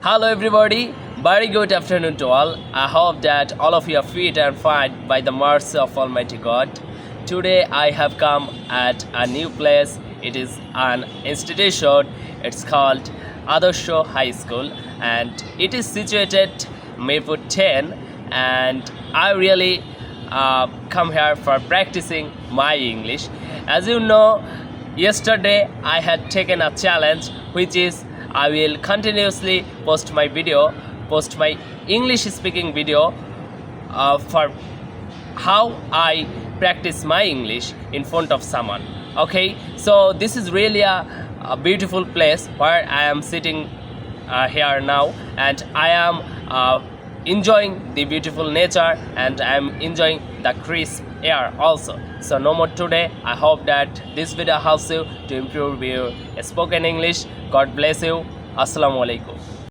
Hello everybody, very good afternoon to all. I hope that all of you are fit and fine by the mercy of Almighty God. Today I have come at a new place. It is an institution. It's called Adarsh High School and it is situated Maypur 10, and I really come here for practicing my English. As you know, yesterday I had taken a challenge, which is I will continuously post my English speaking video for how I practice my English in front of someone. Okay, so this is really a beautiful place where I am sitting here now, and I am enjoying the beautiful nature, and I am enjoying the crisp air also. So no more today. I hope that this video helps you to improve your spoken English. God bless you. Assalamu alaikum.